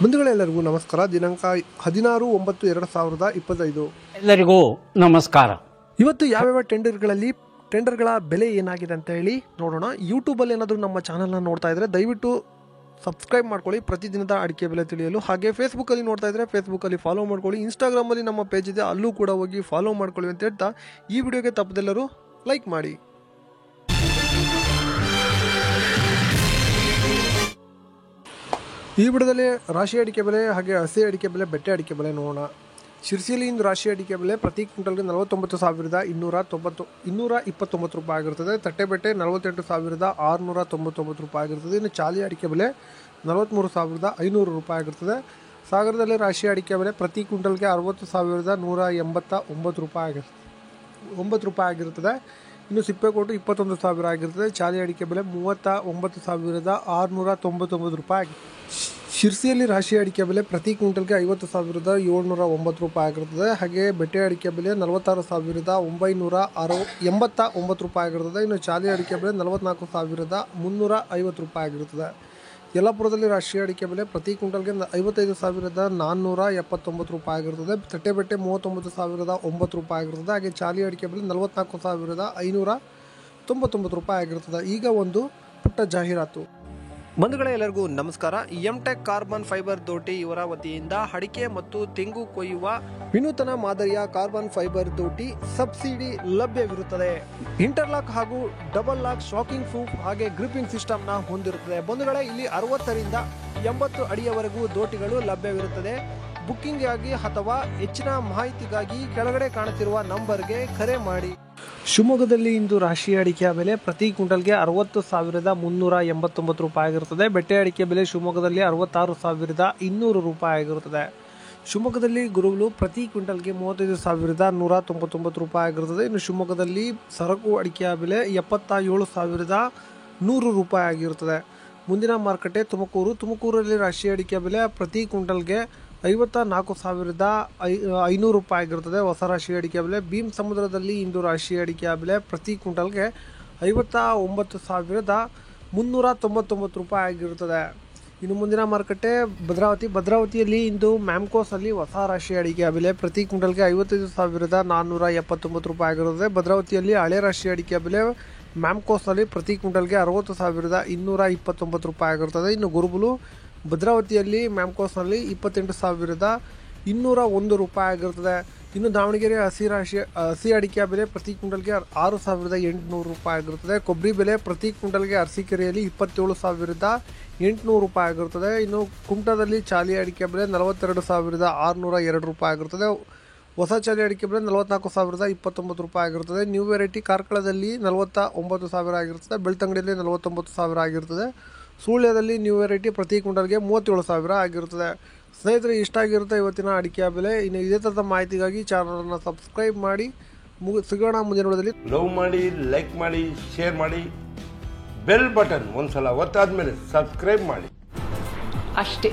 ಬಂಧುಗಳೆಲ್ಲರಿಗೂ ನಮಸ್ಕಾರ. ದಿನಾಂಕ 16/9/2025. ಎಲ್ಲರಿಗೂ ನಮಸ್ಕಾರ. ಇವತ್ತು ಯಾವ್ಯಾವ ಟೆಂಡರ್ಗಳ ಬೆಲೆ ಏನಾಗಿದೆ ಅಂತ ಹೇಳಿ ನೋಡೋಣ. ಯೂಟ್ಯೂಬಲ್ಲಿ ಏನಾದರೂ ನಮ್ಮ ಚಾನಲ್ನ ನೋಡ್ತಾ ಇದ್ರೆ ದಯವಿಟ್ಟು ಸಬ್ಸ್ಕ್ರೈಬ್ ಮಾಡ್ಕೊಳ್ಳಿ ಪ್ರತಿದಿನದ ಅಡಿಕೆ ಬೆಲೆ ತಿಳಿಯಲು. ಹಾಗೆ ಫೇಸ್ಬುಕ್ಕಲ್ಲಿ ನೋಡ್ತಾ ಇದ್ರೆ ಫೇಸ್ಬುಕ್ಕಲ್ಲಿ ಫಾಲೋ ಮಾಡ್ಕೊಳ್ಳಿ. ಇನ್ಸ್ಟಾಗ್ರಾಮಲ್ಲಿ ನಮ್ಮ ಪೇಜ್ ಇದೆ, ಅಲ್ಲೂ ಕೂಡ ಹೋಗಿ ಫಾಲೋ ಮಾಡ್ಕೊಳ್ಳಿ ಅಂತ ಹೇಳ್ತಾ ಈ ವಿಡಿಯೋಗೆ ತಪ್ಪದೆಲ್ಲರೂ ಲೈಕ್ ಮಾಡಿ. ಈ ವಿಡಿಯೋದಲ್ಲಿ ರಾಶಿ ಅಡಿಕೆ ಬೆಲೆ ಹಾಗೆ ಹಸಿ ಅಡಿಕೆ ಬೆಲೆ, ಬೆಟ್ಟೆ ಅಡಿಕೆ ಬೆಲೆ ನೋಡೋಣ. ಶಿರ್ಸಿಯಲ್ಲಿ ಇಂದು ರಾಶಿ ಅಡಿಕೆ ಬೆಲೆ ಪ್ರತಿ ಕ್ವಿಂಟಲ್ಗೆ 49,229 ರೂಪಾಯಿ ಆಗಿರ್ತದೆ. ತಟ್ಟೆಬೆಟ್ಟೆ 48,699 ರೂಪಾಯಿ ಆಗಿರ್ತದೆ. ಇನ್ನು ಚಾಲಿ ಅಡಿಕೆ ಬೆಲೆ 43,500 ರೂಪಾಯಿ ಆಗಿರ್ತದೆ. ಸಾಗರದಲ್ಲಿ ರಾಶಿ ಅಡಿಕೆ ಬೆಲೆ ಪ್ರತಿ ಕ್ವಿಂಟಲ್ಗೆ 60,189 ರೂಪಾಯಿ ಆಗಿರ್ತದೆ. ಇನ್ನು ಸಿಪ್ಪೆಕೋಟು 21,000 ಆಗಿರ್ತದೆ. ಚಾಲಿ ಅಡಿಕೆ ಬೆಲೆ 39,699 ರೂಪಾಯಿ ಆಗಿದೆ. ಶಿರ್ಸಿಯಲ್ಲಿ ರಾಶಿ ಅಡಿಕೆ ಬೆಲೆ ಪ್ರತಿ ಕ್ವಿಂಟಲ್ಗೆ 50,709 ರೂಪಾಯಿ ಆಗಿರ್ತದೆ. ಹಾಗೆ ಬೆಟ್ಟೆ ಅಡಿಕೆ ಬೆಲೆ 46,989 ರೂಪಾಯಿ ಆಗಿರ್ತದೆ. ಇನ್ನು ಚಾಲಿ ಅಡಿಕೆ ಬೆಲೆ 44,350 ರೂಪಾಯಿ ಆಗಿರ್ತದೆ. ಯಲ್ಲಾಪುರದಲ್ಲಿ ರಾಶಿ ಅಡಿಕೆ ಬೆಲೆ ಪ್ರತಿ ಕ್ವಿಂಟಲ್ಗೆ 55,479 ರೂಪಾಯಿ ಆಗಿರ್ತದೆ. ತಟ್ಟೆಬೆಟ್ಟೆ 39,009 ರೂಪಾಯಿ ಆಗಿರ್ತದೆ. ಹಾಗೆ ಚಾಲಿ ಅಡಿಕೆ ಬೆಲೆ 44,599 ರೂಪಾಯಿ ಆಗಿರ್ತದೆ. ಈಗ ಒಂದು ಪುಟ್ಟ ಜಾಹೀರಾತು. ಬಂಧುಗಳೇ, ಎಲ್ಲರಿಗೂ ನಮಸ್ಕಾರ. ಎಂಟೆಕ್ ಕಾರ್ಬನ್ ಫೈಬರ್ ದೋಟಿ ಇವರ ವತಿಯಿಂದ ಅಡಿಕೆ ಮತ್ತು ತೆಂಗು ಕೊಯ್ಯುವ ವಿನೂತನ ಮಾದರಿಯ ಕಾರ್ಬನ್ ಫೈಬರ್ ದೋಟಿ ಸಬ್ಸಿಡಿ ಲಭ್ಯವಿರುತ್ತದೆ. ಇಂಟರ್ಲಾಕ್ ಹಾಗೂ ಡಬಲ್ ಲಾಕ್ ಶಾಕಿಂಗ್ ಪ್ರೂಫ್ ಹಾಗೆ ಗ್ರಿಪ್ಪಿಂಗ್ ಸಿಸ್ಟಮ್ ನ ಹೊಂದಿರುತ್ತದೆ. ಬಂಧುಗಳೇ, ಇಲ್ಲಿ 60ರಿಂದ 80 ಅಡಿಯವರೆಗೂ ದೋಟಿಗಳು ಲಭ್ಯವಿರುತ್ತದೆ. ಬುಕ್ಕಿಂಗ್ ಆಗಿ ಅಥವಾ ಹೆಚ್ಚಿನ ಮಾಹಿತಿಗಾಗಿ ಕೆಳಗಡೆ ಕಾಣುತ್ತಿರುವ ನಂಬರ್ಗೆ ಕರೆ ಮಾಡಿ. ಶಿವಮೊಗ್ಗದಲ್ಲಿ ಇಂದು ರಾಶಿ ಅಡಿಕೆಯ ಬೆಲೆ ಪ್ರತಿ ಕ್ವಿಂಟಲ್ಗೆ 60,389 ರೂಪಾಯಿ ಆಗಿರುತ್ತದೆ. ಬೆಟ್ಟೆ ಅಡಿಕೆ ಬೆಲೆ ಶಿವಮೊಗ್ಗದಲ್ಲಿ 66,200 ರೂಪಾಯಿ ಆಗಿರುತ್ತದೆ. ಶಿವಮೊಗ್ಗದಲ್ಲಿ ಗುರುಗಳು ಪ್ರತಿ ಕ್ವಿಂಟಲ್ಗೆ 35,199 ರೂಪಾಯಿ ಆಗಿರುತ್ತದೆ. ಇನ್ನು ಶಿವಮೊಗ್ಗದಲ್ಲಿ ಸರಕು ಅಡಿಕೆಯ ಬೆಲೆ 77,100 ರೂಪಾಯಿ ಆಗಿರುತ್ತದೆ. ಮುಂದಿನ ಮಾರುಕಟ್ಟೆ ತುಮಕೂರಲ್ಲಿ ರಾಶಿ ಅಡಿಕೆ ಬೆಲೆ ಪ್ರತಿ ಕ್ವಿಂಟಲ್ಗೆ 54,500 ರೂಪಾಯಿ ಆಗಿರುತ್ತದೆ. ಹೊಸ ರಾಶಿ ಅಡಿಕೆ ಬೆಲೆ ಭೀಮ್ ಸಮುದ್ರದಲ್ಲಿ ಇಂದು ರಾಶಿ ಅಡಿಕೆಯ ಬೆಲೆ ಪ್ರತಿ ಕ್ವಿಂಟಲ್ಗೆ 59,399 ರೂಪಾಯಿ ಆಗಿರುತ್ತದೆ. ಇನ್ನು ಮುಂದಿನ ಮಾರುಕಟ್ಟೆ ಭದ್ರಾವತಿಯಲ್ಲಿ ಇಂದು ಮ್ಯಾಮ್ಕೋಸಲ್ಲಿ ಹೊಸ ರಾಶಿ ಅಡಿಕೆಯ ಬೆಲೆ ಪ್ರತಿ ಕ್ವಿಂಟಲ್ಗೆ 55,479 ರೂಪಾಯಿ ಆಗಿರುತ್ತದೆ. ಭದ್ರಾವತಿಯಲ್ಲಿ ಹಳೆ ರಾಶಿ ಅಡಿಕೆಯ ಬೆಲೆ ಮ್ಯಾಮ್ಕೋಸ್ನಲ್ಲಿ ಪ್ರತಿ ಕ್ವಿಂಟಲ್ಗೆ 60,229 ರೂಪಾಯಿ ಆಗಿರುತ್ತದೆ. ಇನ್ನು ಗುರುಬುಲು ಭದ್ರಾವತಿಯಲ್ಲಿ ಮ್ಯಾಮ್ಕೋಸ್ನಲ್ಲಿ 28,201 ರೂಪಾಯಿ ಆಗಿರುತ್ತದೆ. ಇನ್ನು ದಾವಣಗೆರೆ ಹಸಿ ಅಡಿಕೆಯ ಬೆಲೆ ಪ್ರತಿ ಕ್ವಿಂಟಲ್ಗೆ 6,800 ರೂಪಾಯಿ ಆಗಿರುತ್ತದೆ. ಕೊಬ್ಬರಿ ಬೆಲೆ ಪ್ರತಿ ಕ್ವಿಂಟಲ್ಗೆ ಅರಸೀಕೆರೆಯಲ್ಲಿ 27,800 ರೂಪಾಯಿ ಆಗಿರುತ್ತದೆ. ಇನ್ನು ಕುಮಟಾದಲ್ಲಿ ಚಾಲಿ ಅಡಿಕೆ ಬೆಲೆ 42,602 ರೂಪಾಯಿ ಆಗಿರುತ್ತದೆ. ಹೊಸ ಚಾಲಿ ಅಡಿಕೆ ಬೆಲೆ 44,029 ರೂಪಾಯಿ ಆಗಿರುತ್ತದೆ. ನ್ಯೂ ವೆರೈಟಿ ಕಾರ್ಕಳದಲ್ಲಿ 49,000 ಆಗಿರುತ್ತದೆ. ಬೆಳ್ತಂಗಡಿಯಲ್ಲಿ 49,000 ಆಗಿರುತ್ತದೆ. ಸುಳ್ಯದಲ್ಲಿ ನ್ಯೂ ವೆರೈಟಿ ಪ್ರತಿ ಕ್ವಿಂಟಲ್ಗೆ 37,000 ಆಗಿರುತ್ತದೆ. ಸ್ನೇಹಿತರೆ, ಇಷ್ಟ ಆಗಿರುತ್ತೆ ಇವತ್ತಿನ ಅಡಿಕೆಯ ಬೆಲೆ. ಇನ್ನು ಇದೇ ಥರದ ಮಾಹಿತಿಗಾಗಿ ಚಾನಲನ್ನು ಸಬ್ಸ್ಕ್ರೈಬ್ ಮಾಡಿ. ಸಿಗೋಣ ಮುಂದಿನ ವಿಡಿಯೋದಲ್ಲಿ. ಲವ್ ಮಾಡಿ, ಲೈಕ್ ಮಾಡಿ, ಶೇರ್ ಮಾಡಿ, ಬೆಲ್ ಬಟನ್ ಒಂದ್ಸಲ ಒತ್ತಾದ್ಮೇಲೆ ಸಬ್ಸ್ಕ್ರೈಬ್ ಮಾಡಿ ಅಷ್ಟೇ.